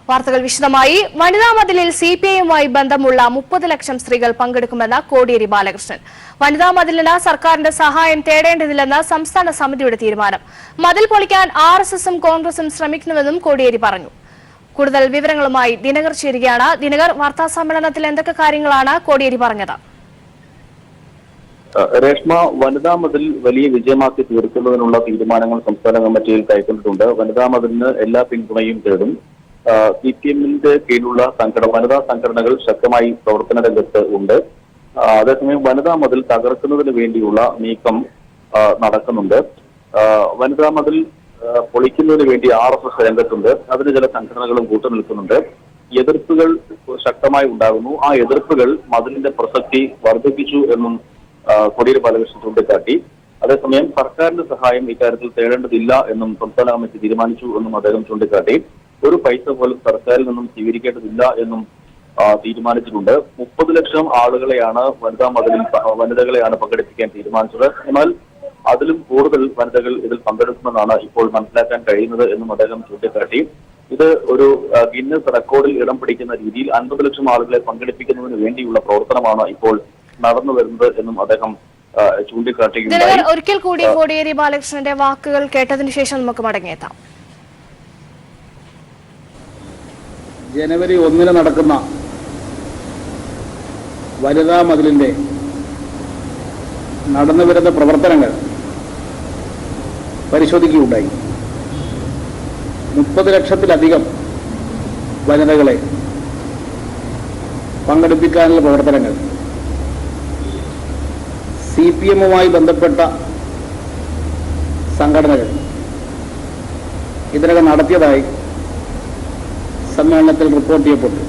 വാർത്തകൾ വിശദമായി. വനിതാ മതിലിൽ സിപിഐയുമായി ബന്ധമുള്ള 30 ലക്ഷം സ്ത്രീകൾ പങ്കെടുക്കുമെന്ന് കോടിയേരി ബാലകൃഷ്ണൻ. വനിതാ മതിലിന് സർക്കാരിന്റെ സഹായം തേടേണ്ടതില്ലെന്ന് സംസ്ഥാന സമിതിയുടെ തീരുമാനം. മതിൽ പൊളിക്കാൻ ആർഎസ്എസും കോൺഗ്രസും ശ്രമിക്കുന്നുവെന്നും കോടിയേരി പറഞ്ഞു. കൂടുതൽ വിവരങ്ങളുമായി ദിനകർ ചേരുകയാണ്. ദിനകർ, വാർത്താ സമ്മേളനത്തിൽ എന്തൊക്കെ കാര്യങ്ങളാണ് കോടിയേരി പറഞ്ഞത്? രേഷ്മ, വനിതാ മതിൽ വലിയ വിജയമാക്കി തീർക്കുന്നതിനുള്ള തീരുമാനങ്ങൾ സംസ്ഥാന കമ്മിറ്റിയിൽ കൈക്കൊണ്ടിട്ടുണ്ട്. വനിതാ മതിലിന് എല്ലാ പിന്തുണയും തേടും. സിപിഎമ്മിന്റെ കീഴിലുള്ള വനിതാ സംഘടനകൾ ശക്തമായി പ്രവർത്തന രംഗത്ത് ഉണ്ട്. അതേസമയം വനിതാ മതിൽ തകർക്കുന്നതിന് വേണ്ടിയുള്ള നീക്കം നടക്കുന്നുണ്ട്. വനിതാ മതിൽ പൊളിക്കുന്നതിന് വേണ്ടി ആർഎസ്എസ് രംഗത്തുണ്ട്. അതിന് ചില സംഘടനകളും കൂട്ടുനിൽക്കുന്നുണ്ട്. എതിർപ്പുകൾ ശക്തമായി ഉണ്ടാകുന്നു. ആ എതിർപ്പുകൾ മതിലിന്റെ പ്രസക്തി വർദ്ധിപ്പിച്ചു എന്നും കോടിയേരി ബാലകൃഷ്ണൻ ചൂണ്ടിക്കാട്ടി. അതേസമയം സർക്കാരിന്റെ സഹായം ഇക്കാര്യത്തിൽ തേടേണ്ടതില്ല എന്നും സംസ്ഥാന കമ്മിറ്റി തീരുമാനിച്ചു എന്നും അദ്ദേഹം ചൂണ്ടിക്കാട്ടി. ഒരു പൈസ പോലും സർക്കാരിൽ നിന്നും സ്വീകരിക്കേണ്ടതില്ല എന്നും തീരുമാനിച്ചിട്ടുണ്ട്. 30 ലക്ഷം ആളുകളെയാണ് വനിതകളെയാണ് പങ്കെടുപ്പിക്കാൻ തീരുമാനിച്ചത്. എന്നാൽ അതിലും കൂടുതൽ വനിതകൾ ഇതിൽ പങ്കെടുക്കുമെന്നാണ് ഇപ്പോൾ മനസ്സിലാക്കാൻ കഴിയുന്നത് എന്നും അദ്ദേഹം ചൂണ്ടിക്കാട്ടി. ഇത് ഒരു ഗിന്നസ് റെക്കോർഡിൽ ഇടം പിടിക്കുന്ന രീതിയിൽ 50 ലക്ഷം ആളുകളെ പങ്കെടുപ്പിക്കുന്നതിന് വേണ്ടിയുള്ള പ്രവർത്തനമാണ് ഇപ്പോൾ നടന്നു വരുന്നത് എന്നും അദ്ദേഹം ചൂണ്ടിക്കാട്ടുകയുണ്ടായി. ഒരിക്കൽ കൂടി കോടിയേരി ബാലകൃഷ്ണന്റെ വാക്കുകൾ കേട്ടതിനു ശേഷം നമുക്ക് മടങ്ങിയെത്താം. ജനുവരി 1 നടക്കുന്ന വനിതാ മതിലിന്റെ നടന്നുവരുന്ന പ്രവർത്തനങ്ങൾ പരിശോധിക്കുകയുണ്ടായി. 30 ലക്ഷത്തിലധികം വനിതകളെ പങ്കെടുപ്പിക്കാനുള്ള പ്രവർത്തനങ്ങൾ സിപിഎമ്മുമായി ബന്ധപ്പെട്ട സംഘടനകൾ ഇതിനകം നടത്തിയതായി സമ്മേളനത്തിൽ റിപ്പോർട്ട് ചെയ്യപ്പെട്ടു.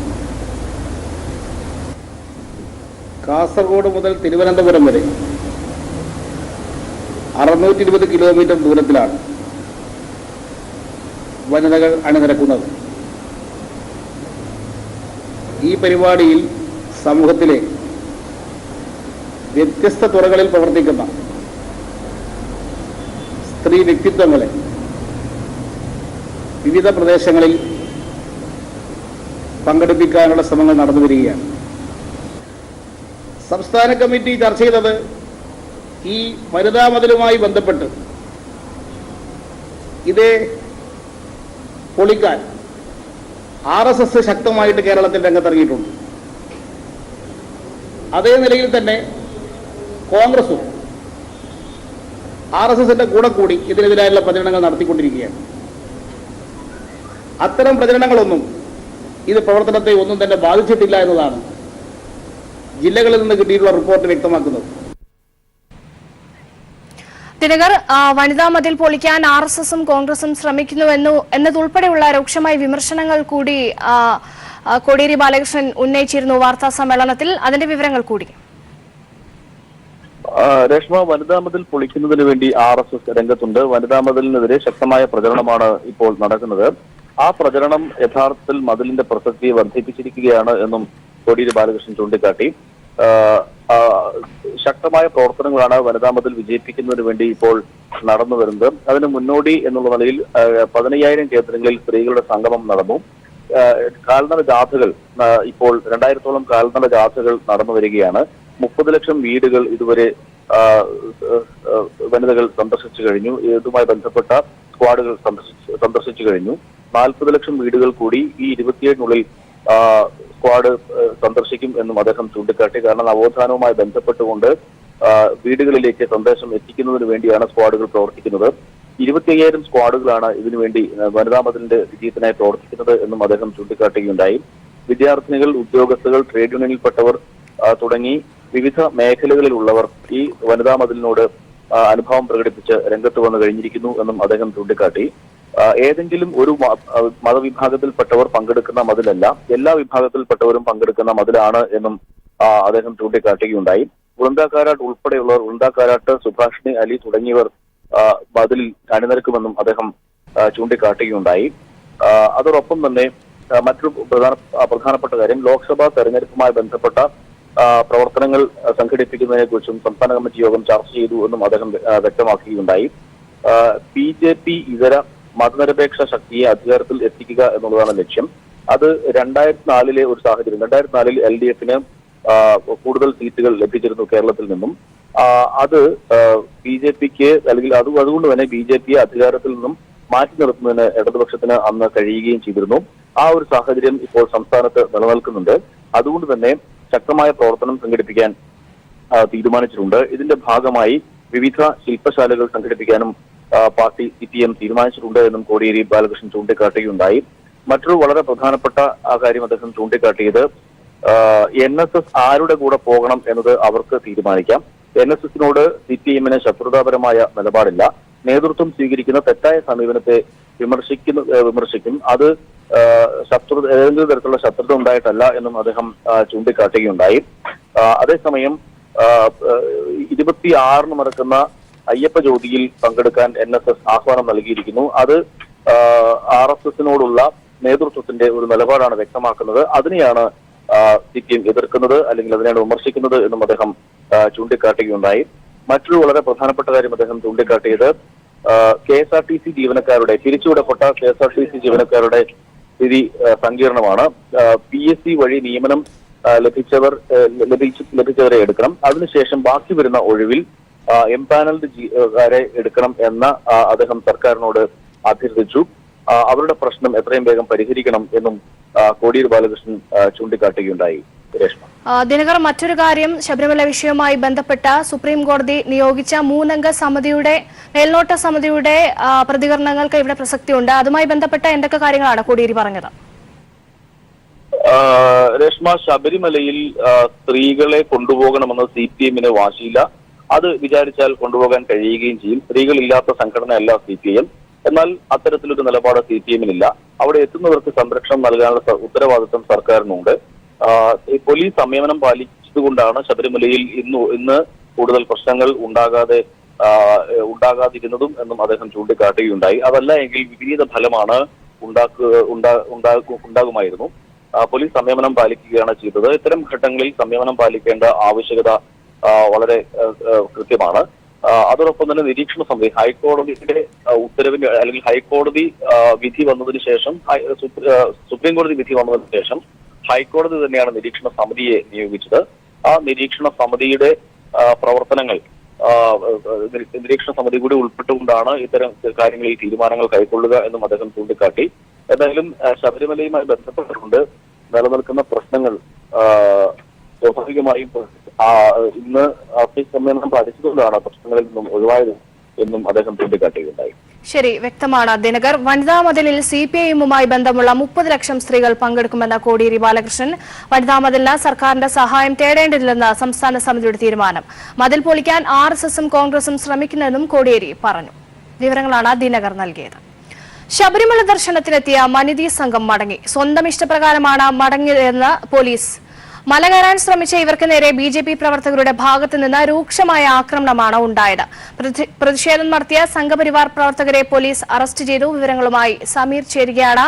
കാസർഗോഡ് മുതൽ തിരുവനന്തപുരം വരെ 620 കിലോമീറ്റർ ദൂരത്തിലാണ് വനിതകൾ അണിനിരക്കുന്നത്. ഈ പരിപാടിയിൽ സമൂഹത്തിലെ വ്യത്യസ്ത തുറകളിൽ പ്രവർത്തിക്കുന്ന സ്ത്രീ വ്യക്തിത്വങ്ങളെ വിവിധ പ്രദേശങ്ങളിൽ പങ്കെടുപ്പിക്കാനുള്ള ശ്രമങ്ങൾ നടന്നു വരികയാണ്. സംസ്ഥാന കമ്മിറ്റി ചർച്ച ചെയ്തത് ഈ വനിതാ മതിലുമായി ബന്ധപ്പെട്ട് ഇത് പൊളിക്കാൻ ആർഎസ്എസ് ശക്തമായിട്ട് കേരളത്തിൽ രംഗത്തിറങ്ങിയിട്ടുണ്ട്. അതേ നിലയിൽ തന്നെ കോൺഗ്രസും ആർഎസ്എസിന്റെ കൂടെ കൂടി ഇതിനെതിരായുള്ള പ്രചരണങ്ങൾ നടത്തിക്കൊണ്ടിരിക്കുകയാണ്. അത്തരം പ്രചരണങ്ങളൊന്നും ഇത് പ്രവർത്തനത്തെ ഒന്നും തന്നെ ബാധിച്ചിട്ടില്ല എന്നതാണ് ജില്ലകളിൽ നിന്ന് കിട്ടിയിട്ടുള്ള റിപ്പോർട്ട് വ്യക്തമാക്കുന്നത്. ദിനകർ, വനിതാ മതിൽ പൊളിക്കാൻ ആർഎസ്എസും കോൺഗ്രസും ശ്രമിക്കുന്നു എന്നതുൾപ്പെടെയുള്ള രൂക്ഷമായ വിമർശനങ്ങൾ കൂടി കോടിയേരി ബാലകൃഷ്ണൻ ഉന്നയിച്ചിരുന്നു വാർത്താ സമ്മേളനത്തിൽ. അതിന്റെ വിവരങ്ങൾ കൂടി. രേഷ്മ, വനിതാ മതിൽ പൊളിക്കുന്നതിന് വേണ്ടി ആർഎസ്എസ് രംഗത്തുണ്ട്. വനിതാ മതിലിനെതിരെ ശക്തമായ പ്രചരണമാണ് ഇപ്പോൾ നടക്കുന്നത്. ആ പ്രചരണം യഥാർത്ഥത്തിൽ മതിലിന്റെ പ്രസക്തിയെ വർദ്ധിപ്പിച്ചിരിക്കുകയാണ് എന്നും കോടിയേരി ബാലകൃഷ്ണൻ ചൂണ്ടിക്കാട്ടി. ശക്തമായ പ്രവർത്തനങ്ങളാണ് വനിതാ മതിൽ വിജയിപ്പിക്കുന്നതിന് വേണ്ടി ഇപ്പോൾ നടന്നു വരുന്നത്. അതിന് മുന്നോടി എന്നുള്ള നിലയിൽ 15,000 കേന്ദ്രങ്ങളിൽ സ്ത്രീകളുടെ സംഗമം നടന്നു. കാൽനട ജാഥകൾ ഇപ്പോൾ 2000-ഓളം കാൽനട ജാഥകൾ നടന്നു വരികയാണ്. 30 ലക്ഷം വീടുകൾ ഇതുവരെ വനിതകൾ സന്ദർശിച്ചു കഴിഞ്ഞു. ഇതുമായി ബന്ധപ്പെട്ട സ്ക്വാഡുകൾ സന്ദർശിച്ചു കഴിഞ്ഞു. 40 ലക്ഷം വീടുകൾ കൂടി ഈ 27-നുള്ളിൽ സ്ക്വാഡ് സന്ദർശിക്കും എന്നും അദ്ദേഹം ചൂണ്ടിക്കാട്ടി. കാരണം നവോത്ഥാനവുമായി ബന്ധപ്പെട്ടുകൊണ്ട് വീടുകളിലേക്ക് സന്ദേശം എത്തിക്കുന്നതിന് വേണ്ടിയാണ് സ്ക്വാഡുകൾ പ്രവർത്തിക്കുന്നത്. 25,000 സ്ക്വാഡുകളാണ് ഇതിനുവേണ്ടി വനിതാ മതിലിന്റെ വിജയത്തിനായി പ്രവർത്തിക്കുന്നത് എന്നും അദ്ദേഹം ചൂണ്ടിക്കാട്ടുകയുണ്ടായി. വിദ്യാർത്ഥിനികൾ, ഉദ്യോഗസ്ഥകൾ, ട്രേഡ് യൂണിയനിൽപ്പെട്ടവർ തുടങ്ങി വിവിധ മേഖലകളിലുള്ളവർ ഈ വനിതാ മതിലിനോട് അനുഭവം പ്രകടിപ്പിച്ച് രംഗത്ത് വന്നു കഴിഞ്ഞിരിക്കുന്നു എന്നും അദ്ദേഹം ചൂണ്ടിക്കാട്ടി. ഏതെങ്കിലും ഒരു മതവിഭാഗത്തിൽപ്പെട്ടവർ പങ്കെടുക്കുന്ന മതിലല്ല, എല്ലാ വിഭാഗത്തിൽപ്പെട്ടവരും പങ്കെടുക്കുന്ന മതിലാണ് എന്നും അദ്ദേഹം ചൂണ്ടിക്കാട്ടുകയുണ്ടായി. വൃന്ദാകാരാട്ട് ഉൾപ്പെടെയുള്ളവർ, വൃന്ദാകാരാട്ട്, സുഭാഷിണി അലി തുടങ്ങിയവർ മതിലിൽ അണിനിരക്കുമെന്നും അദ്ദേഹം ചൂണ്ടിക്കാട്ടുകയുണ്ടായി. അതോടൊപ്പം തന്നെ മറ്റൊരു പ്രധാനപ്പെട്ട കാര്യം, ലോക്സഭാ തെരഞ്ഞെടുപ്പുമായി ബന്ധപ്പെട്ട പ്രവർത്തനങ്ങൾ സംഘടിപ്പിക്കുന്നതിനെ കുറിച്ചും സംസ്ഥാന കമ്മിറ്റി യോഗം ചർച്ച ചെയ്തു എന്നും അദ്ദേഹം വ്യക്തമാക്കുകയുണ്ടായി. BJP ഇതര മതനിരപേക്ഷ ശക്തിയെ അധികാരത്തിൽ എത്തിക്കുക എന്നുള്ളതാണ് ലക്ഷ്യം. അത് 2004 ഒരു സാഹചര്യം. 2004 LDF-ന് കൂടുതൽ സീറ്റുകൾ ലഭിച്ചിരുന്നു കേരളത്തിൽ നിന്നും. അത് BJP-ക്ക് അല്ലെങ്കിൽ അതുകൊണ്ട് തന്നെ BJP-യെ അധികാരത്തിൽ നിന്നും മാറ്റി നിർത്തുന്നതിന് ഇടതുപക്ഷത്തിന് അന്ന് കഴിയുകയും ചെയ്തിരുന്നു. ആ ഒരു സാഹചര്യം ഇപ്പോൾ സംസ്ഥാനത്ത് നിലനിൽക്കുന്നുണ്ട്. അതുകൊണ്ട് തന്നെ ശക്തമായ പ്രവർത്തനം സംഘടിപ്പിക്കാൻ തീരുമാനിച്ചിട്ടുണ്ട്. ഇതിന്റെ ഭാഗമായി വിവിധ ശില്പശാലകൾ സംഘടിപ്പിക്കാനും പാർട്ടി CPM തീരുമാനിച്ചിട്ടുണ്ട് എന്നും കോടിയേരി ബാലകൃഷ്ണൻ ചൂണ്ടിക്കാട്ടുകയുണ്ടായി. മറ്റൊരു വളരെ പ്രധാനപ്പെട്ട കാര്യം അദ്ദേഹം ചൂണ്ടിക്കാട്ടിയത് NSS ആരുടെ കൂടെ പോകണം എന്നത് അവർക്ക് തീരുമാനിക്കാം. NSS-നോട് CPM-ന് ശത്രുതാപരമായ നിലപാടില്ല. നേതൃത്വം സ്വീകരിക്കുന്ന തെറ്റായ സമീപനത്തെ വിമർശിക്കും. അത് ഏതെങ്കിലും തരത്തിലുള്ള ശത്രുത ഉണ്ടായിട്ടല്ല എന്നും അദ്ദേഹം ചൂണ്ടിക്കാട്ടുകയുണ്ടായി. അതേസമയം 26-ന് നടക്കുന്ന അയ്യപ്പ ജ്യോതിയിൽ പങ്കെടുക്കാൻ NSS ആഹ്വാനം നൽകിയിരിക്കുന്നു. അത് RSS-നോടുള്ള നേതൃത്വത്തിന്റെ ഒരു നിലപാടാണ് വ്യക്തമാക്കുന്നത്. അതിനെയാണ് CPM എതിർക്കുന്നത് അല്ലെങ്കിൽ അതിനെയാണ് വിമർശിക്കുന്നത് എന്നും അദ്ദേഹം ചൂണ്ടിക്കാട്ടുകയുണ്ടായി. മറ്റൊരു വളരെ പ്രധാനപ്പെട്ട കാര്യം അദ്ദേഹം ചൂണ്ടിക്കാട്ടിയത് KSRTC ജീവനക്കാരുടെ പിരിച്ചുവിടപ്പെട്ട KSRTC ജീവനക്കാരുടെ സ്ഥിതി സങ്കീർണമാണ്. PSC വഴി നിയമനം ലഭിച്ചവരെ എടുക്കണം. അതിനുശേഷം ബാക്കി വരുന്ന ഒഴിവിൽ എംപാനൽഡ് ജീവനക്കാരെ എടുക്കണം എന്ന അദ്ദേഹം സർക്കാരിനോട് അഭ്യർത്ഥിച്ചു. അവരുടെ പ്രശ്നം എത്രയും വേഗം പരിഹരിക്കണം എന്നും കോടിയേരി ബാലകൃഷ്ണൻ ചൂണ്ടിക്കാട്ടുകയുണ്ടായി. രേഷ്മ, ദിനകർ, മറ്റൊരു കാര്യം, ശബരിമല വിഷയവുമായി ബന്ധപ്പെട്ട സുപ്രീം കോടതി നിയോഗിച്ച 3-അംഗ സമിതിയുടെ മേൽനോട്ട സമിതിയുടെ പ്രതികരണങ്ങൾക്ക് ഇവിടെ പ്രസക്തിയുണ്ട്. അതുമായി ബന്ധപ്പെട്ട എന്തൊക്കെ കാര്യങ്ങളാണ് കോടിയേരി പറഞ്ഞത്? രേഷ്മ, ശബരിമലയിൽ സ്ത്രീകളെ കൊണ്ടുപോകണമെന്ന് CPM-ന് വാശിയില്ല. അത് വിചാരിച്ചാൽ കൊണ്ടുപോകാൻ കഴിയുകയും ചെയ്യും. സ്ത്രീകളില്ലാത്ത സംഘടനയല്ല CPM. എന്നാൽ അത്തരത്തിലൊരു നിലപാട് CPM-നില്ല. അവിടെ എത്തുന്നവർക്ക് സംരക്ഷണം നൽകാനുള്ള ഉത്തരവാദിത്വം സർക്കാരിനുണ്ട്. പോലീസ് സംയമനം പാലിച്ചതുകൊണ്ടാണ് ശബരിമലയിൽ ഇന്ന് കൂടുതൽ പ്രശ്നങ്ങൾ ഉണ്ടാകാതിരുന്നതും എന്നും അദ്ദേഹം ചൂണ്ടിക്കാട്ടുകയുണ്ടായി. അതല്ല എങ്കിൽ വിപരീത ഫലമാണ് ഉണ്ടാകുമായിരുന്നു. പോലീസ് സംയമനം പാലിക്കുകയാണ് ചെയ്തത്. ഇത്തരം ഘട്ടങ്ങളിൽ സംയമനം പാലിക്കേണ്ട ആവശ്യകത വളരെ കൃത്യമാണ്. അതോടൊപ്പം തന്നെ നിരീക്ഷണ സമിതി ഹൈക്കോടതിയുടെ ഉത്തരവിന് അല്ലെങ്കിൽ ഹൈക്കോടതി വിധി വന്നതിന് ശേഷം സുപ്രീം കോടതി വിധി വന്നതിന് ശേഷം ഹൈക്കോടതി തന്നെയാണ് നിരീക്ഷണ സമിതിയെ നിയോഗിച്ചത്. ആ നിരീക്ഷണ സമിതിയുടെ പ്രവർത്തനങ്ങൾ നിരീക്ഷണ സമിതി കൂടി ഉൾപ്പെട്ടുകൊണ്ടാണ് ഇത്തരം കാര്യങ്ങളിൽ തീരുമാനങ്ങൾ കൈക്കൊള്ളുക എന്നും അദ്ദേഹം ചൂണ്ടിക്കാട്ടി. എന്തായാലും ശബരിമലയുമായി ബന്ധപ്പെട്ടുകൊണ്ട് നിലനിൽക്കുന്ന പ്രശ്നങ്ങൾ സ്വാഭാവികമായും ഇന്ന് സമ്മേളനം പാലിച്ചതുകൊണ്ടാണ് പ്രശ്നങ്ങളിൽ നിന്നും ഒഴിവായത് എന്നും അദ്ദേഹം ചൂണ്ടിക്കാട്ടുകയുണ്ടായി. ശരി, വ്യക്തമാണ് ദിനകർ. വനിതാ മതിലിൽ CPM-മായി ബന്ധമുള്ള 30 ലക്ഷം സ്ത്രീകൾ പങ്കെടുക്കുമെന്ന കോടിയേരി ബാലകൃഷ്ണൻ. വനിതാ മതിലിന് സർക്കാരിന്റെ സഹായം തേടേണ്ടതില്ലെന്ന് സംസ്ഥാന സമിതിയുടെ തീരുമാനം. മതിൽ പൊളിക്കാൻ RSS-ഉം കോൺഗ്രസും ശ്രമിക്കുന്നതെന്നും കോടിയേരി പറഞ്ഞു. വിവരങ്ങളാണ് ദിനകർ നൽകിയത്. ശബരിമല ദർശനത്തിനെത്തിയ മനിതി സംഘം മടങ്ങി. സ്വന്തം ഇഷ്ടപ്രകാരമാണ് മടങ്ങിയതെന്ന് പോലീസ്. മല കയറാൻ ശ്രമിച്ച ഇവർക്ക് നേരെ BJP പ്രവർത്തകരുടെ ഭാഗത്തു നിന്ന് രൂക്ഷമായ ആക്രമണമാണ് ഉണ്ടായത്. പ്രതിഷേധം നടത്തിയ സംഘപരിവാർ പ്രവർത്തകരെ പോലീസ് അറസ്റ്റ് ചെയ്തു. വിവരങ്ങളുമായി സമീർ ചേരുകയാണ്.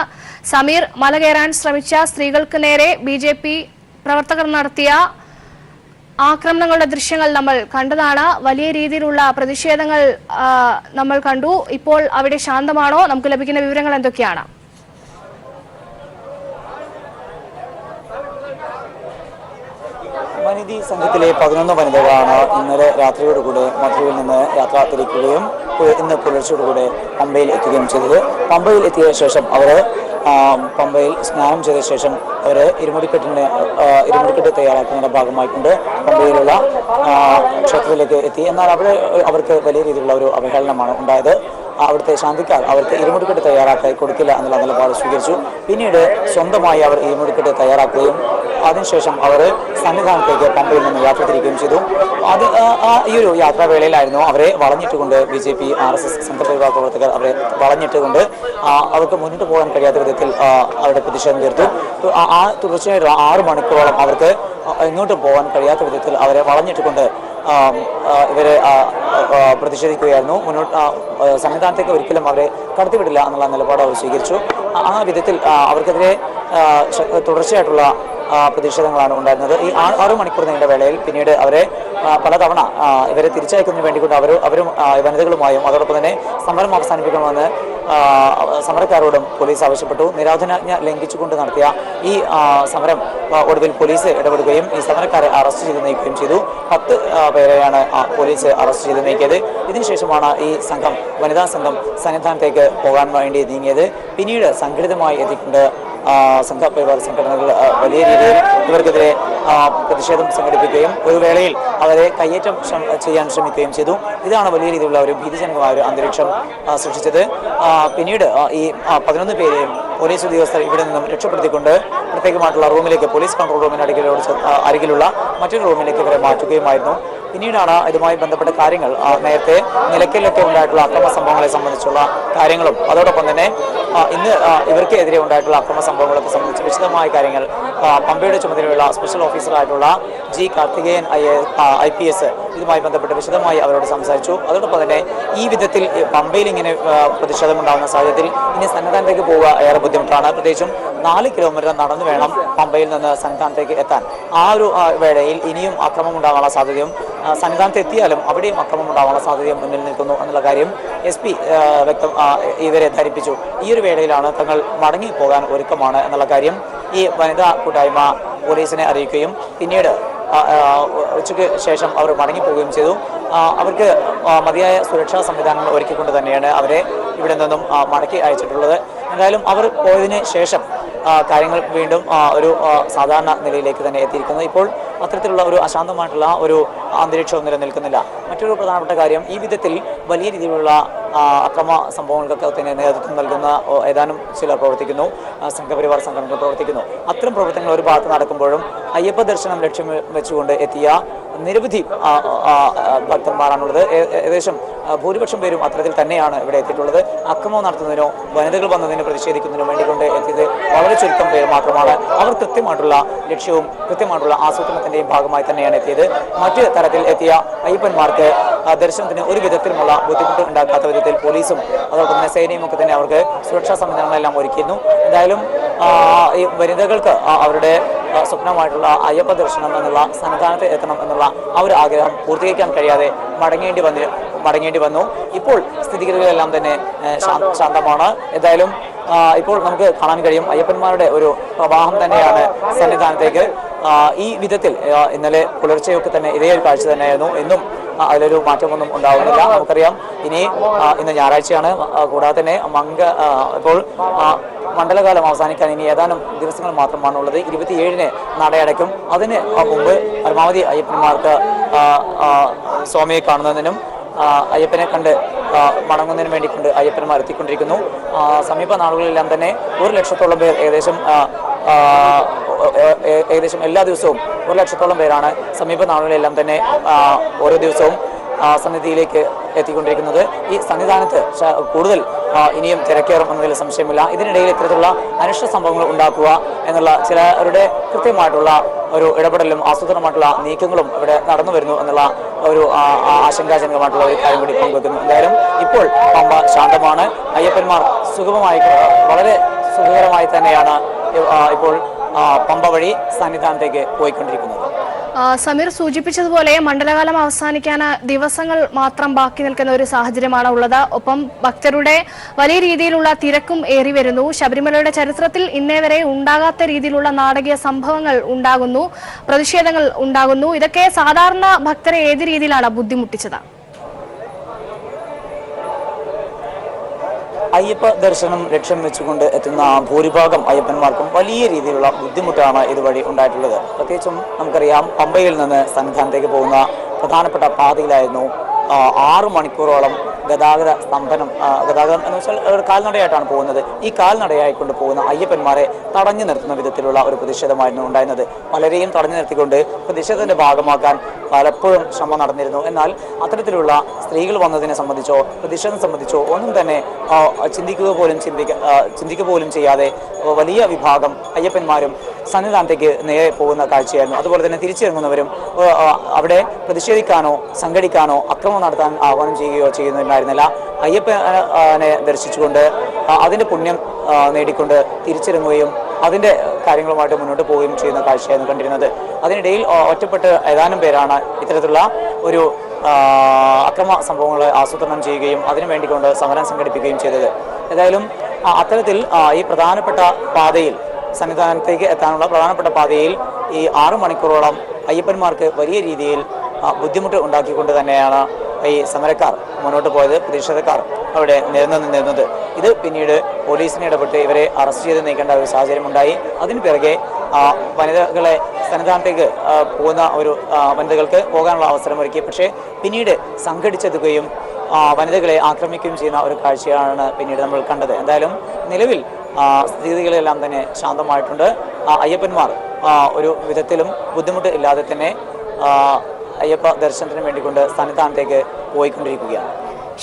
സമീർ, മല കയറാൻ ശ്രമിച്ച സ്ത്രീകൾക്ക് നേരെ BJP പ്രവർത്തകർ നടത്തിയ ആക്രമണങ്ങളുടെ ദൃശ്യങ്ങൾ നമ്മൾ കണ്ടതാണ്. വലിയ രീതിയിലുള്ള പ്രതിഷേധങ്ങൾ നമ്മൾ കണ്ടു. ഇപ്പോൾ അവിടെ ശാന്തമാണോ? നമുക്ക് ലഭിക്കുന്ന വിവരങ്ങൾ എന്തൊക്കെയാണ്? മനിതി സംഘത്തിലെ 11 വനിതകളാണ് ഇന്നലെ രാത്രിയോടുകൂടെ മധുരയിൽ നിന്ന് യാത്ര തിരിക്കുകയും ഇന്ന് പുലർച്ചയോടുകൂടെ പമ്പയിൽ എത്തുകയും ചെയ്തത്. പമ്പയിൽ എത്തിയ ശേഷം അവർ പമ്പയിൽ സ്നാനം ചെയ്ത ശേഷം അവർ ഇരുമുടിക്കെട്ട് തയ്യാറാക്കുന്നതിന്റെ ഭാഗമായിക്കൊണ്ട് പമ്പയിലുള്ള ക്ഷേത്രത്തിലേക്ക് എത്തി. എന്നാൽ അവർക്ക് വലിയ രീതിയിലുള്ള ഒരു അവഹേളനമാണ് ഉണ്ടായത്. അവിടുത്തെ ശാന്തിക്കാർ അവർക്ക് ഇരുമുടിക്കെട്ട് തയ്യാറാക്കി കൊടുക്കില്ല എന്നുള്ള നിലപാട് സ്വീകരിച്ചു. പിന്നീട് സ്വന്തമായി അവർ ഇരുമുടിക്കെട്ട് തയ്യാറാക്കുകയും അതിനുശേഷം അവർ സന്നിധാനത്തേക്ക് പമ്പയിൽ നിന്ന് യാത്ര തിരിക്കുകയും ചെയ്തു. ഈ ഒരു യാത്രാവേളയിലായിരുന്നു അവരെ വളഞ്ഞിട്ടുകൊണ്ട് BJP RSS സംഘപരിവാർ പ്രവർത്തകർ അവരെ വളഞ്ഞിട്ടുകൊണ്ട് അവർക്ക് മുന്നോട്ട് പോകാൻ കഴിയാത്ത വിധത്തിൽ അവരുടെ പ്രതിഷേധം തീർത്തു. തുടർച്ചയായിട്ട് 6 മണിക്കൂറോളം അവർക്ക് ഇങ്ങോട്ട് പോകാൻ കഴിയാത്ത വിധത്തിൽ അവരെ വളഞ്ഞിട്ടുകൊണ്ട് ഇവരെ പ്രതിഷേധിക്കുകയായിരുന്നു. സന്നിധാനത്തേക്ക് ഒരിക്കലും അവരെ കടത്തിവിടില്ല എന്നുള്ള നിലപാട് അവർ സ്വീകരിച്ചു. ആ വിധത്തിൽ അവർക്കെതിരെ തുടർച്ചയായിട്ടുള്ള പ്രതിഷേധങ്ങളാണ് ഉണ്ടായിരുന്നത്. ഈ 6 മണിക്കൂർ നീണ്ട വേളയിൽ പിന്നീട് അവരെ പലതവണ ഇവരെ തിരിച്ചയക്കുന്നതിന് വേണ്ടിക്കൊണ്ട് അവരും വനിതകളുമായും അതോടൊപ്പം തന്നെ സമരം അവസാനിപ്പിക്കണമെന്ന് സമരക്കാരോടും പോലീസ് ആവശ്യപ്പെട്ടു. നിരോധനാജ്ഞ ലംഘിച്ചുകൊണ്ട് നടത്തിയ ഈ സമരം ഒടുവിൽ പോലീസ് ഇടപെടുകയും ഈ സമരക്കാരെ അറസ്റ്റ് ചെയ്ത് നീക്കുകയും ചെയ്തു. 10 പേരെയാണ് പോലീസ് അറസ്റ്റ് ചെയ്ത് നീക്കിയത്. ഇതിനുശേഷമാണ് ഈ സംഘം, വനിതാ സംഘം സന്നിധാനത്തേക്ക് പോകാൻ വേണ്ടി നീങ്ങിയത്. പിന്നീട് സംഘടിതമായി എത്തിക്കൊണ്ട് സംഘപരിവാർ സംഘടനകൾ വലിയ രീതിയിൽ ഇവർക്കെതിരെ പ്രതിഷേധം സംഘടിപ്പിക്കുകയും ഒരു വേളയിൽ അവരെ കയ്യേറ്റം ചെയ്യാൻ ശ്രമിക്കുകയും ചെയ്തു. ഇതാണ് വലിയ രീതിയിലുള്ള ഒരു ഭീതിജനകമായ ഒരു അന്തരീക്ഷം സൃഷ്ടിച്ചത്. പിന്നീട് ഈ 11 പേരെയും പോലീസ് ഉദ്യോഗസ്ഥർ ഇവിടെ നിന്നും രക്ഷപ്പെടുത്തിക്കൊണ്ട് പ്രത്യേകമായിട്ടുള്ള റൂമിലേക്ക്, പോലീസ് കൺട്രോൾ റൂമിന് അരികിലുള്ള മറ്റൊരു റൂമിലേക്ക് ഇവരെ മാറ്റുകയുമായിരുന്നു. പിന്നീടാണ് ഇതുമായി ബന്ധപ്പെട്ട കാര്യങ്ങൾ, നേരത്തെ നിലയ്ക്കലൊക്കെ ഉണ്ടായിട്ടുള്ള അക്രമ സംഭവങ്ങളെ സംബന്ധിച്ചുള്ള കാര്യങ്ങളും അതോടൊപ്പം തന്നെ ഇന്ന് ഇവർക്ക് എതിരെ ഉണ്ടായിട്ടുള്ള അക്രമ സംഭവങ്ങളൊക്കെ സംബന്ധിച്ച് വിശദമായ കാര്യങ്ങൾ പമ്പയുടെ ചുമതലയുള്ള സ്പെഷ്യൽ ഓഫീസറായിട്ടുള്ള ജി കാർത്തികേയൻ IPS ഇതുമായി ബന്ധപ്പെട്ട് വിശദമായി അവരോട് സംസാരിച്ചു. അതോടൊപ്പം തന്നെ ഈ വിധത്തിൽ പമ്പയിൽ ഇങ്ങനെ പ്രതിഷേധമുണ്ടാകുന്ന സാഹചര്യത്തിൽ ഇനി സന്നിധാനത്തേക്ക് പോവുക ഏറെ ബുദ്ധിമുട്ടാണ്. പ്രത്യേകിച്ചും 4 കിലോമീറ്റർ നടന്നു വേണം പമ്പയിൽ നിന്ന് സന്നിധാനത്തേക്ക് എത്താൻ. ആ ഒരു വേളയിൽ ഇനിയും അക്രമം ഉണ്ടാകാനുള്ള സാധ്യതയും, സന്നിധാനത്ത് എത്തിയാലും അവിടെയും അക്രമം ഉണ്ടാകാനുള്ള സാധ്യതയും മുന്നിൽ നിൽക്കുന്നു എന്നുള്ള കാര്യം SP ഇവരെ ധരിപ്പിച്ചു. ഈ ഒരു വേളയിലാണ് തങ്ങൾ മടങ്ങി പോകാൻ ഒരുക്കമാണ് എന്നുള്ള കാര്യം ഈ വനിതാ കൂട്ടായ്മ പോലീസിനെ അറിയിക്കുകയും പിന്നീട് ഉച്ചയ്ക്ക് ശേഷം അവർ മടങ്ങിപ്പോവുകയും ചെയ്തു. അവർക്ക് മതിയായ സുരക്ഷാ സംവിധാനങ്ങൾ ഒരുക്കിക്കൊണ്ട് തന്നെയാണ് അവരെ ഇവിടെ നിന്നും മടക്കി അയച്ചിട്ടുള്ളത്. എന്തായാലും അവർ പോയതിന് ശേഷം കാര്യങ്ങൾ വീണ്ടും ഒരു സാധാരണ നിലയിലേക്ക് തന്നെ എത്തിയിരിക്കുന്നു. ഇപ്പോൾ അത്തരത്തിലുള്ള ഒരു അശാന്തമായിട്ടുള്ള ഒരു അന്തരീക്ഷവും നിലനിൽക്കുന്നില്ല. മറ്റൊരു പ്രധാനപ്പെട്ട കാര്യം, ഈ വിധത്തിൽ വലിയ രീതിയിലുള്ള അക്രമ സംഭവങ്ങൾക്കൊക്കെ തന്നെ നേതൃത്വം നൽകുന്ന ഏതാനും ചിലർ പ്രവർത്തിക്കുന്നു, സംഘപരിവാർ സംഘടനകൾ പ്രവർത്തിക്കുന്നു. അത്തരം പ്രവർത്തനങ്ങൾ ഒരു ഭാഗത്ത് നടക്കുമ്പോഴും അയ്യപ്പ ദർശനം ലക്ഷ്യം വെച്ചുകൊണ്ട് എത്തിയ നിരവധി ഭക്തന്മാരാണുള്ളത്. ഏകദേശം ഭൂരിപക്ഷം പേരും അത്തരത്തിൽ തന്നെയാണ് ഇവിടെ എത്തിയിട്ടുള്ളത്. അക്രമം നടത്തുന്നതിനോ വനിതകൾ വന്നതിന് പ്രതിഷേധിക്കുന്നതിനോ വേണ്ടിക്കൊണ്ട് എത്തിയത് വളരെ ചുരുക്കം പേര് മാത്രമാണ്. അവർ കൃത്യമായിട്ടുള്ള ലക്ഷ്യവും കൃത്യമായിട്ടുള്ള ആസൂത്രണത്തിന്റെയും ഭാഗമായി തന്നെയാണ് എത്തിയത്. മറ്റ് തരത്തിൽ എത്തിയ അയ്യപ്പന്മാർക്ക് ദർശനത്തിന് ഒരു വിധത്തിലുമുള്ള ബുദ്ധിമുട്ട് ഉണ്ടാക്കാത്ത വിധത്തിൽ പോലീസും അതോടൊപ്പം തന്നെ സേനയും ഒക്കെ തന്നെ അവർക്ക് സുരക്ഷാ സംവിധാനങ്ങളെല്ലാം ഒരുക്കിയിരുന്നു. എന്തായാലും ഈ വനിതകൾക്ക് അവരുടെ സ്വപ്നമായിട്ടുള്ള അയ്യപ്പ ദർശനം എന്നുള്ള സന്നിധാനത്ത് എത്തണം എന്നുള്ള ആ ഒരു ആഗ്രഹം പൂർത്തീകരിക്കാൻ കഴിയാതെ മടങ്ങേണ്ടി വന്നു. ഇപ്പോൾ സ്ഥിതിഗതികളെല്ലാം തന്നെ ശാന്തമാണ്. എന്തായാലും ഇപ്പോൾ നമുക്ക് കാണാൻ കഴിയും അയ്യപ്പന്മാരുടെ ഒരു പ്രവാഹം തന്നെയാണ് സന്നിധാനത്തേക്ക്. ഈ വിധത്തിൽ ഇന്നലെ പുലർച്ചെയൊക്കെ തന്നെ ഇതേ ഒരു കാഴ്ച തന്നെയായിരുന്നു. ഇന്നും അതിലൊരു മാറ്റമൊന്നും ഉണ്ടാവുന്നില്ല. നമുക്കറിയാം ഇന്ന് ഞായറാഴ്ചയാണ്. കൂടാതെ തന്നെ ഇപ്പോൾ മണ്ഡലകാലം അവസാനിക്കാൻ ഇനി ഏതാനും ദിവസങ്ങൾ മാത്രമാണുള്ളത്. 27-ന് നടയടയ്ക്കും. അതിന് മുമ്പ് പരമാവധി അയ്യപ്പന്മാർക്ക് സ്വാമിയെ കാണുന്നതിനും അയ്യപ്പനെ കണ്ട് മടങ്ങുന്നതിന് വേണ്ടിക്കൊണ്ട് അയ്യപ്പന്മാർ എത്തിക്കൊണ്ടിരിക്കുന്നു. സമീപ നാളുകളിലെല്ലാം തന്നെ 1 ലക്ഷത്തോളം പേർ ഏകദേശം എല്ലാ ദിവസവും 1 ലക്ഷത്തോളം പേരാണ് സമീപ നാളുകളിലെല്ലാം തന്നെ ഓരോ ദിവസവും സന്നിധിയിലേക്ക് എത്തിക്കൊണ്ടിരിക്കുന്നത്. ഈ സന്നിധാനത്ത് കൂടുതൽ ഇനിയും തിരക്കേറും എന്നതിൽ സംശയമില്ല. ഇതിനിടയിൽ ഇത്തരത്തിലുള്ള അനിഷ്ട സംഭവങ്ങൾ ഉണ്ടാക്കുക എന്നുള്ള ചിലരുടെ കൃത്യമായിട്ടുള്ള ഒരു ഇടപെടലും ആസൂത്രണമായിട്ടുള്ള നീക്കങ്ങളും ഇവിടെ നടന്നു വരുന്നു എന്നുള്ള ഒരു ആശങ്കാജനകമായിട്ടുള്ള ഒരു കാര്യം കൂടി പങ്കുവെക്കുന്നു. എന്തായാലും ഇപ്പോൾ പമ്പ ശാന്തമാണ്. അയ്യപ്പന്മാർ വളരെ സുഖകരമായി തന്നെയാണ് ഇപ്പോൾ പമ്പ വഴി സന്നിധാനത്തേക്ക് പോയിക്കൊണ്ടിരിക്കുന്നത്. സമീർ സൂചിപ്പിച്ചതുപോലെ മണ്ഡലകാലം അവസാനിക്കാൻ ദിവസങ്ങൾ മാത്രം ബാക്കി നിൽക്കുന്ന ഒരു സാഹചര്യമാണ് ഉള്ളത്. ഒപ്പം ഭക്തരുടെ വലിയ രീതിയിലുള്ള തിരക്കും ഏറി വരുന്നു. ശബരിമലയുടെ ചരിത്രത്തിൽ ഇന്നേ വരെ ഉണ്ടാകാത്ത രീതിയിലുള്ള നാടകീയ സംഭവങ്ങൾ ഉണ്ടാകുന്നു, പ്രതിഷേധങ്ങൾ ഉണ്ടാകുന്നു. ഇതൊക്കെ സാധാരണ ഭക്തരെ ഏത് രീതിയിലാണ് ബുദ്ധിമുട്ടിച്ചത്? അയ്യപ്പ ദർശനം ലക്ഷ്യം വെച്ചുകൊണ്ട് എത്തുന്ന ഭൂരിഭാഗം അയ്യപ്പന്മാർക്കും വലിയ രീതിയിലുള്ള ബുദ്ധിമുട്ടാണ് ഇതുവഴി ഉണ്ടായിട്ടുള്ളത്. പ്രത്യേകിച്ചും നമുക്കറിയാം പമ്പയിൽ നിന്ന് സന്നിധാനത്തേക്ക് പോകുന്ന പ്രധാനപ്പെട്ട പാതയിലായിരുന്നു 6 മണിക്കൂറോളം ഗതാഗത സ്തംഭനം. ഗതാഗതം എന്ന് വെച്ചാൽ കാൽനടയായിട്ടാണ് പോകുന്നത്. ഈ കാൽനടയായിക്കൊണ്ട് പോകുന്ന അയ്യപ്പന്മാരെ തടഞ്ഞു നിർത്തുന്ന വിധത്തിലുള്ള ഒരു പ്രതിഷേധമായിരുന്നു ഉണ്ടായിരുന്നത്. പലരെയും തടഞ്ഞു നിർത്തിക്കൊണ്ട് പ്രതിഷേധത്തിന്റെ ഭാഗമാക്കാൻ പലപ്പോഴും ശ്രമം നടന്നിരുന്നു. എന്നാൽ അത്തരത്തിലുള്ള സ്ത്രീകൾ വന്നതിനെ സംബന്ധിച്ചോ പ്രതിഷേധം സംബന്ധിച്ചോ ഒന്നും തന്നെ ചിന്തിക്കുക പോലും ചെയ്യാതെ വലിയ വിഭാഗം അയ്യപ്പന്മാരും സന്നിധാനത്തേക്ക് നേരെ പോകുന്ന കാഴ്ചയായിരുന്നു. അതുപോലെ തന്നെ തിരിച്ചിറങ്ങുന്നവരും അവിടെ പ്രതിഷേധിക്കാനോ സംഘടിക്കാനോ അക്രമം നടത്താൻ ആഹ്വാനം ചെയ്യുകയോ ചെയ്യുന്നുണ്ടായിരുന്നില്ല. അയ്യപ്പനെ ദർശിച്ചുകൊണ്ട് അതിന്റെ പുണ്യം നേടിക്കൊണ്ട് തിരിച്ചിറങ്ങുകയും അതിന്റെ കാര്യങ്ങളുമായിട്ട് മുന്നോട്ട് പോവുകയും ചെയ്യുന്ന കാഴ്ചയായിരുന്നു കണ്ടിരുന്നത്. അതിനിടയിൽ ഒറ്റപ്പെട്ട് ഏതാനും പേരാണ് ഇത്തരത്തിലുള്ള ഒരു അക്രമ സംഭവങ്ങൾ ആസൂത്രണം ചെയ്യുകയും അതിനുവേണ്ടിക്കൊണ്ട് സമരം സംഘടിപ്പിക്കുകയും ചെയ്തത്. ഏതായാലും അത്തരത്തിൽ ഈ പ്രധാനപ്പെട്ട പാതയിൽ സന്നിധാനത്തേക്ക് എത്താനുള്ള പ്രധാനപ്പെട്ട പാതയിൽ ഈ 6 മണിക്കൂറോളം അയ്യപ്പന്മാർക്ക് വലിയ രീതിയിൽ ബുദ്ധിമുട്ട് ഉണ്ടാക്കിക്കൊണ്ട് തന്നെയാണ് ഈ സമരക്കാർ മുന്നോട്ട് പോയത്, പ്രതിഷേധക്കാർ അവിടെ നിന്നിരുന്നത്. ഇത് പിന്നീട് പോലീസിനെ ഇടപെട്ട് ഇവരെ അറസ്റ്റ് ചെയ്ത് നീക്കേണ്ട ഒരു സാഹചര്യമുണ്ടായി. അതിന് പിറകെ വനിതകളെ സന്നിധാനത്തേക്ക് പോകുന്ന വനിതകൾക്ക് പോകാനുള്ള അവസരമൊരുക്കി. പക്ഷേ പിന്നീട് സംഘടിച്ചെത്തുകയും വനിതകളെ ആക്രമിക്കുകയും ചെയ്യുന്ന ഒരു കാഴ്ചയാണ് പിന്നീട് നമ്മൾ കണ്ടത്. എന്തായാലും നിലവിൽ സ്ഥിതികളെല്ലാം തന്നെ ശാന്തമായിട്ടുണ്ട്. അയ്യപ്പന്മാർ ഒരു വിധത്തിലും ബുദ്ധിമുട്ട് ഇല്ലാതെ തന്നെ അയ്യപ്പ ദർശനത്തിന് വേണ്ടിക്കൊണ്ട് സന്നിധാനത്തേക്ക് പോയിക്കൊണ്ടിരിക്കുകയാണ്.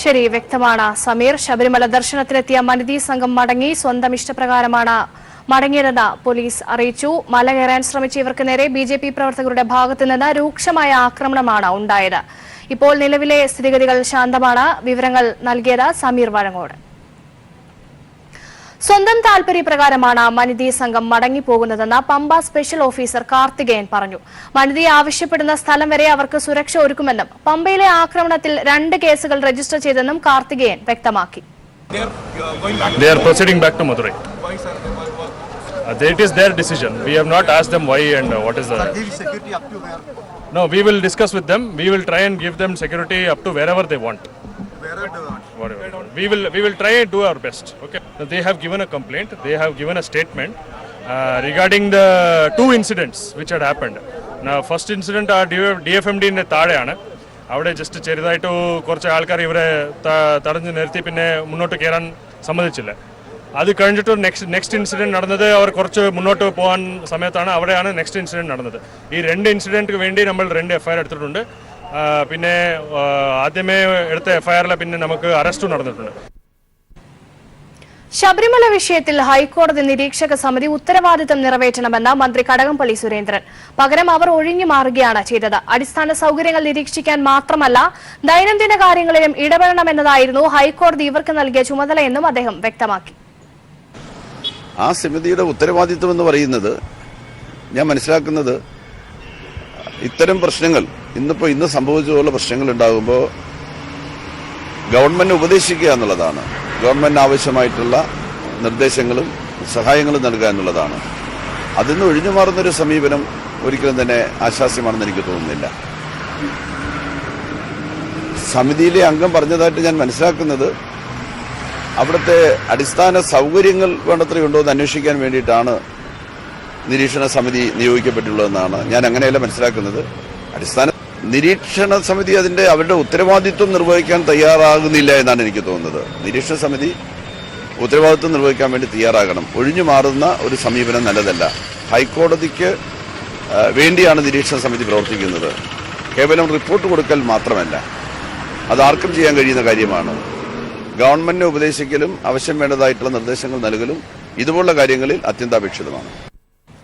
ശരി, വ്യക്തമാണ് സമീർ. ശബരിമല ദർശനത്തിനെത്തിയ മനിതി സംഘം മടങ്ങി. സ്വന്തം ഇഷ്ടപ്രകാരമാണ് മടങ്ങിയതെന്ന് പോലീസ് അറിയിച്ചു. മല കയറാൻ ശ്രമിച്ച ഇവർക്ക് നേരെ BJP പ്രവർത്തകരുടെ ഭാഗത്തു നിന്ന് രൂക്ഷമായ ആക്രമണമാണ് ഉണ്ടായത്. ഇപ്പോൾ നിലവിലെ സ്ഥിതിഗതികൾ ശാന്തമാണ്. വിവരങ്ങൾ നൽകിയത് സമീർ വഴങ്ങോട്. സ്വന്തം താൽപര്യപ്രകാരമാണ് മനിതി സംഘം മടങ്ങിപ്പോകുന്നതെന്ന് പമ്പ സ്പെഷ്യൽ ഓഫീസർ കാർത്തികേയൻ പറഞ്ഞു. മനിതി ആവശ്യപ്പെടുന്ന സ്ഥലം വരെ അവർക്ക് സുരക്ഷ ഒരുക്കുമെന്നും പമ്പയിലെ ആക്രമണത്തിൽ 2 കേസുകൾ രജിസ്റ്റർ ചെയ്തെന്നും കാർത്തികേയൻ വ്യക്തമാക്കി. They are proceeding back to Madurai. It is their decision. We have not asked them why and what is the... security up to where? No, we will discuss with them. We will try and give them security up to wherever they want. Wherever they want. Whatever. We will try and do our best. Okay. They have given a complaint. They have given a statement regarding the 2 incidents which had happened. Now, first incident DFMD in താഴെയാണ്. അവിടെ just ചെറുതായിട്ട് കുറച്ച് ആൾക്കാർ ഇവരെ തടഞ്ഞു നിർത്തി പിന്നെ മുന്നോട്ട് കയറാൻ സമ്മതിച്ചില്ല. അത് കഴിഞ്ഞിട്ട് നെക്സ്റ്റ് ഇൻസിഡന്റ് നടന്നത് അവർ കുറച്ച് മുന്നോട്ട് പോകാൻ സമയത്താണ് അവിടെയാണ് നെക്സ്റ്റ് ഇൻസിഡന്റ് നടന്നത്. ഈ 2 ഇൻസിഡന്റിന് വേണ്ടി നമ്മൾ 2 FIR എടുത്തിട്ടുണ്ട്. പിന്നെ ആദ്യമേ എടുത്ത FIR പിന്നെ നമുക്ക് അറസ്റ്റും നടന്നിട്ടുണ്ട്. ശബരിമല വിഷയത്തിൽ ഹൈക്കോടതി നിരീക്ഷക സമിതി ഉത്തരവാദിത്തം നിറവേറ്റണമെന്ന് മന്ത്രി കടകംപള്ളി സുരേന്ദ്രൻ. പകരം അവർ ഒഴിഞ്ഞു മാറുകയാണ് ചെയ്തത്. അടിസ്ഥാന സൗകര്യങ്ങൾ നിരീക്ഷിക്കാൻ മാത്രമല്ല ദൈനംദിന കാര്യങ്ങളിലും ഇടപെടണമെന്നതായിരുന്നു ഹൈക്കോടതി ഇവർക്ക് നൽകിയ ചുമതലയെന്നും അദ്ദേഹം വ്യക്തമാക്കി. ആ സമിതിയുടെ ഉത്തരവാദിത്വം എന്ന് പറയുന്നത് ഞാൻ മനസ്സിലാക്കുന്നത് ഇത്തരം പ്രശ്നങ്ങൾ ഇന്ന് സംഭവിച്ചുള്ള പ്രശ്നങ്ങൾ ഉണ്ടാകുമ്പോൾ ഗവൺമെന്റ് ഉപദേശിക്കുക എന്നുള്ളതാണ്. ഗവൺമെന്റ് ആവശ്യമായിട്ടുള്ള നിർദ്ദേശങ്ങളും സഹായങ്ങളും നൽകുക എന്നുള്ളതാണ്. അതിന് ഒഴിഞ്ഞു മാറുന്നൊരു സമീപനം ഒരിക്കലും തന്നെ ആശാസ്യമാണെന്ന് എനിക്ക് തോന്നുന്നില്ല. സമിതിയിലെ അംഗം പറഞ്ഞതായിട്ട് ഞാൻ മനസ്സിലാക്കുന്നത് അവിടുത്തെ അടിസ്ഥാന സൗകര്യങ്ങൾ വേണ്ടത്രയുണ്ടോ എന്ന് അന്വേഷിക്കാൻ വേണ്ടിയിട്ടാണ് നിരീക്ഷണ സമിതി നിയോഗിക്കപ്പെട്ടുള്ളതെന്നാണ് ഞാൻ അങ്ങനെയല്ല മനസ്സിലാക്കുന്നത്. അടിസ്ഥാന നിരീക്ഷണ സമിതി അവരുടെ ഉത്തരവാദിത്വം നിർവഹിക്കാൻ തയ്യാറാകുന്നില്ല എന്നാണ് എനിക്ക് തോന്നുന്നത്. നിരീക്ഷണ സമിതി ഉത്തരവാദിത്വം നിർവഹിക്കാൻ വേണ്ടി തയ്യാറാകണം. ഒഴിഞ്ഞു മാറുന്ന ഒരു സമീപനം നല്ലതല്ല. ഹൈക്കോടതിക്ക് വേണ്ടിയാണ് നിരീക്ഷണ സമിതി പ്രവർത്തിക്കുന്നത്. കേവലം റിപ്പോർട്ട് കൊടുക്കൽ മാത്രമല്ല, അതാർക്കും ചെയ്യാൻ കഴിയുന്ന കാര്യമാണ്. ഗവൺമെന്റിനെ ഉപദേശിക്കലും ആവശ്യം വേണ്ടതായിട്ടുള്ള നിർദ്ദേശങ്ങൾ നൽകലും ഇതുപോലുള്ള കാര്യങ്ങളിൽ അത്യന്താപേക്ഷിതമാണ്.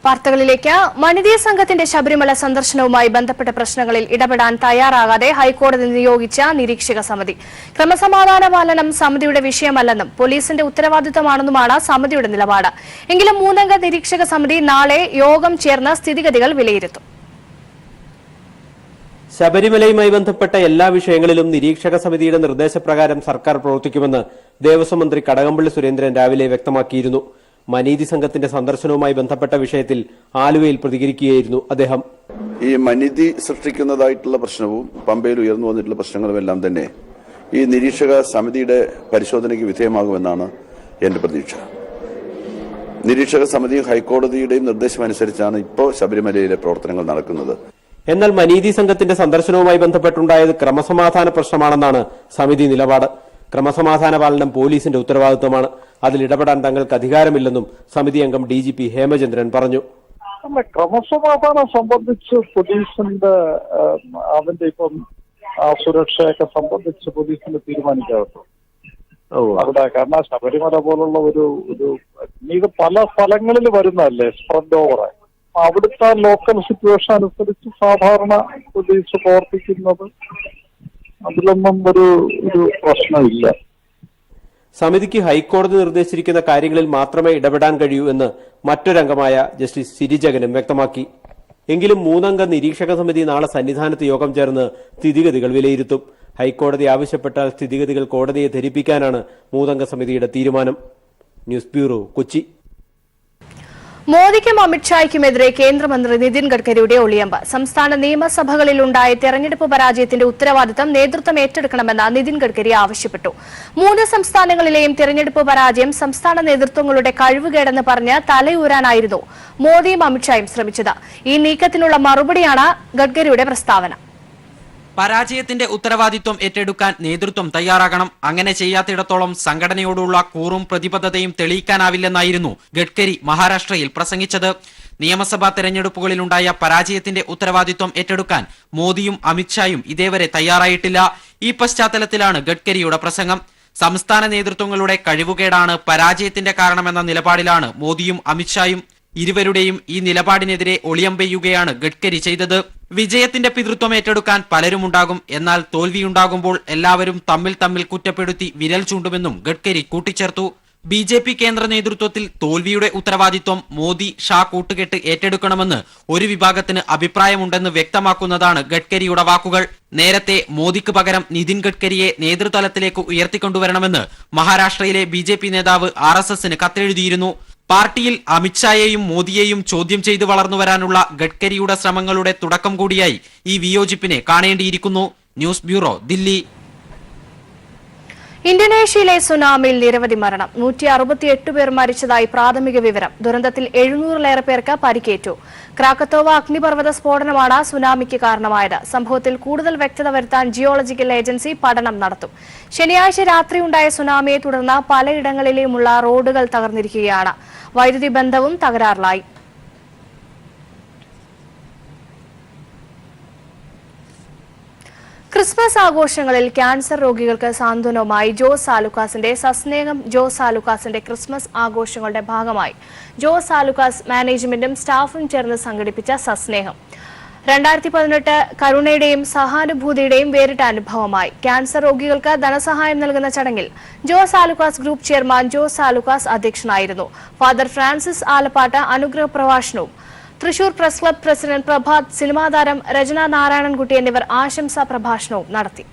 വാർത്തകളിലേക്ക്. മനിതി സംഘത്തിന്റെ ശബരിമല സന്ദർശനവുമായി ബന്ധപ്പെട്ട പ്രശ്നങ്ങളിൽ ഇടപെടാൻ തയ്യാറാകാതെ ഹൈക്കോടതി നിയോഗിച്ച നിരീക്ഷക സമിതി. ക്രമസമാധാന പാലനം സമിതിയുടെ വിഷയമല്ലെന്നും പോലീസിന്റെ ഉത്തരവാദിത്തമാണെന്നുമാണ് സമിതിയുടെ നിലപാട്. എങ്കിലും 3-അംഗ നിരീക്ഷക സമിതി നാളെ യോഗം ചേർന്ന് സ്ഥിതിഗതികൾ വിലയിരുത്തും. ശബരിമലയുമായി ബന്ധപ്പെട്ട എല്ലാ വിഷയങ്ങളിലും നിരീക്ഷക സമിതിയുടെ നിർദ്ദേശപ്രകാരം സർക്കാർ പ്രവർത്തിക്കുമെന്ന് ദേവസ്വം മന്ത്രി കടകംപള്ളി സുരേന്ദ്രൻ രാവിലെ വ്യക്തമാക്കിയിരുന്നു. മനീതി സംഘത്തിന്റെ സന്ദർശനവുമായി ബന്ധപ്പെട്ട വിഷയത്തിൽ ആലുവയിൽ പ്രതികരിക്കുകയായിരുന്നു അദ്ദേഹം. ഈ മനിതി സൃഷ്ടിക്കുന്നതായിട്ടുള്ള പ്രശ്നവും പമ്പയിൽ ഉയർന്നു വന്നിട്ടുള്ള പ്രശ്നങ്ങളുമെല്ലാം തന്നെ ഈ നിരീക്ഷക സമിതിയുടെ പരിശോധനയ്ക്ക് വിധേയമാകുമെന്നാണ് എന്റെ പ്രതീക്ഷ. നിരീക്ഷക സമിതിയും ഹൈക്കോടതിയുടെയും നിർദ്ദേശമനുസരിച്ചാണ് ഇപ്പോൾ ശബരിമലയിലെ പ്രവർത്തനങ്ങൾ നടക്കുന്നത്. എന്നാൽ മനീതി സംഘത്തിന്റെ സന്ദർശനവുമായി ബന്ധപ്പെട്ടുണ്ടായത് ക്രമസമാധാന പ്രശ്നമാണെന്നാണ് സമിതി നിലപാട്. ക്രമസമാധാന പാലനം പോലീസിന്റെ ഉത്തരവാദിത്തമാണ്. അതിൽ ഇടപെടാൻ തങ്ങൾക്ക് അധികാരമില്ലെന്നും സമിതി അംഗം DGP ഹേമചന്ദ്രൻ പറഞ്ഞു. ക്രമസമാധാനം സംബന്ധിച്ച് പോലീസിന്റെ അതിന്റെ ഇപ്പം സുരക്ഷയൊക്കെ സംബന്ധിച്ച് പോലീസിന് തീരുമാനിക്കാറുണ്ട്. അവിടെ കാരണം ശബരിമല പോലുള്ള ഒരു ഇത് പല സ്ഥലങ്ങളിൽ വരുന്നതല്ലേ, സ്പ്രെഡ് ഓവറായി. അവിടുത്തെ ലോക്കൽ സിറ്റുവേഷൻ അനുസരിച്ച് സാധാരണ പോലീസ് പ്രവർത്തിക്കുന്നത് അതിലൊന്നും ഒരു പ്രശ്നമില്ല. സമിതിക്ക് ഹൈക്കോടതി നിർദ്ദേശിച്ചിരിക്കുന്ന കാര്യങ്ങളിൽ മാത്രമേ ഇടപെടാൻ കഴിയൂ എന്ന് മറ്റൊരംഗമായ ജസ്റ്റിസ് സിരിജഗനും വ്യക്തമാക്കി. എങ്കിലും 3-അംഗ നിരീക്ഷക സമിതി നാളെ സന്നിധാനത്ത് യോഗം ചേർന്ന് സ്ഥിതിഗതികൾ വിലയിരുത്തും. ഹൈക്കോടതി ആവശ്യപ്പെട്ടാൽ സ്ഥിതിഗതികൾ കോടതിയെ ധരിപ്പിക്കാനാണ് 3-അംഗ സമിതിയുടെ തീരുമാനം. News bureau, Kochi. മോദിക്കും അമിത്ഷായ്ക്കുമെതിരെ കേന്ദ്രമന്ത്രി നിതിൻ ഗഡ്കരിയുടെ ഒളിയമ്പ്. സംസ്ഥാന നിയമസഭകളിലുണ്ടായ തെരഞ്ഞെടുപ്പ് പരാജയത്തിന്റെ ഉത്തരവാദിത്തം നേതൃത്വം ഏറ്റെടുക്കണമെന്ന് നിതിൻ ഗഡ്കരി ആവശ്യപ്പെട്ടു. 3 സംസ്ഥാനങ്ങളിലെയും തെരഞ്ഞെടുപ്പ് പരാജയം സംസ്ഥാന നേതൃത്വങ്ങളുടെ കഴിവുകേടെന്ന് പറഞ്ഞ് തലയൂരാനായിരുന്നു മോദിയും അമിത്ഷായും ശ്രമിച്ചത്. ഈ നീക്കത്തിനുള്ള മറുപടിയാണ് ഗഡ്കരിയുടെ പ്രസ്താവന. പരാജയത്തിന്റെ ഉത്തരവാദിത്വം ഏറ്റെടുക്കാൻ നേതൃത്വം തയ്യാറാകണം. അങ്ങനെ ചെയ്യാത്തിടത്തോളം സംഘടനയോടുള്ള കൂറും പ്രതിബദ്ധതയും തെളിയിക്കാനാവില്ലെന്നായിരുന്നു ഗഡ്കരി മഹാരാഷ്ട്രയിൽ പ്രസംഗിച്ചത്. നിയമസഭാ തെരഞ്ഞെടുപ്പുകളിലുണ്ടായ പരാജയത്തിന്റെ ഉത്തരവാദിത്വം ഏറ്റെടുക്കാൻ മോദിയും അമിത്ഷായും ഇതേവരെ തയ്യാറായിട്ടില്ല. ഈ പശ്ചാത്തലത്തിലാണ് ഗഡ്കരിയുടെ പ്രസംഗം. സംസ്ഥാന നേതൃത്വങ്ങളുടെ കഴിവുകേടാണ് പരാജയത്തിന്റെ കാരണമെന്ന നിലപാടിലാണ് മോദിയും അമിത്ഷായും. ഇരുവരുടെയും ഈ നിലപാടിനെതിരെ ഒളിയമ്പെയ്യുകയാണ് ഗഡ്കരി ചെയ്തത്. വിജയത്തിന്റെ പിതൃത്വം ഏറ്റെടുക്കാൻ പലരുമുണ്ടാകും. എന്നാൽ തോൽവിയുണ്ടാകുമ്പോൾ എല്ലാവരും തമ്മിൽ കുറ്റപ്പെടുത്തി വിരൽ ചൂണ്ടുമെന്നും ഗഡ്കരി കൂട്ടിച്ചേർത്തു. BJP കേന്ദ്ര നേതൃത്വത്തിൽ തോൽവിയുടെ ഉത്തരവാദിത്വം മോദി ഷാ കൂട്ടുകെട്ട് ഏറ്റെടുക്കണമെന്ന് ഒരു വിഭാഗത്തിന് അഭിപ്രായമുണ്ടെന്ന് വ്യക്തമാക്കുന്നതാണ് ഗഡ്കരിയുടെ വാക്കുകൾ. നേരത്തെ മോദിക്ക് പകരം നിതിൻ ഗഡ്കരിയെ നേതൃതലത്തിലേക്ക് ഉയർത്തിക്കൊണ്ടുവരണമെന്ന് മഹാരാഷ്ട്രയിലെ BJP നേതാവ് RSSന് കത്തെഴുതിയിരുന്നു. പാർട്ടിയിൽ അമിത്ഷായെയും മോദിയെയും ചോദ്യം ചെയ്ത് വളർന്നുവരാനുള്ള ഗഡ്കരിയുടെ ശ്രമങ്ങളുടെ തുടക്കം കൂടിയായി ഈ വിയോജിപ്പിനെ കാണേണ്ടിയിരിക്കുന്നു. News bureau, Delhi. ഇന്തോനേഷ്യയിലെ സുനാമിയിൽ നിരവധി മരണം. 168 പേർ മരിച്ചതായി പ്രാഥമിക വിവരം. ദുരന്തത്തിൽ 700-ലേറെ പേർക്ക് പരിക്കേറ്റു. ക്രാക്കത്തോവ അഗ്നിപർവ്വത സ്ഫോടനമാണ് സുനാമിക്ക് കാരണമായത്. സംഭവത്തിൽ കൂടുതൽ വ്യക്തത വരുത്താൻ ജിയോളജിക്കൽ ഏജൻസി പഠനം നടത്തും. ശനിയാഴ്ച രാത്രിയുണ്ടായ സുനാമിയെ തുടർന്ന് പലയിടങ്ങളിലുമുള്ള റോഡുകൾ തകർന്നിരിക്കുകയാണ്. വൈദ്യുതി ബന്ധവും തകരാറിലായി. ക്രിസ്മസ് ആഘോഷങ്ങളിൽ ക്യാൻസർ രോഗികൾക്ക് സാന്ത്വനവുമായി ജോസ് ആലുക്കാസിന്റെ സസ്നേഹം. ജോസ് ആലുക്കാസിന്റെ ക്രിസ്മസ് ആഘോഷങ്ങളുടെ ഭാഗമായി ജോസ് ആലുക്കാസ് മാനേജ്മെന്റും സ്റ്റാഫും ചേർന്ന് സംഘടിപ്പിച്ച സസ്നേഹം 2018 കരുണയുടെയും സഹാനുഭൂതിയുടെയും വേറിട്ട അനുഭവമായി. ക്യാൻസർ രോഗികൾക്ക് ധനസഹായം നൽകുന്ന ചടങ്ങിൽ ജോസ് ആലുക്കാസ് ഗ്രൂപ്പ് ചെയർമാൻ ജോസ് ആലുക്കാസ് അധ്യക്ഷനായിരുന്നു. ഫാദർ ഫ്രാൻസിസ് ആലപ്പാട്ട് അനുഗ്രഹ പ്രഭാഷണവും Thrissur press club president Prabhat, cinema താരം രചന നാരായണൻകുട്ടി എന്നിവർ ആശംസാ പ്രഭാഷണവും നടത്തി.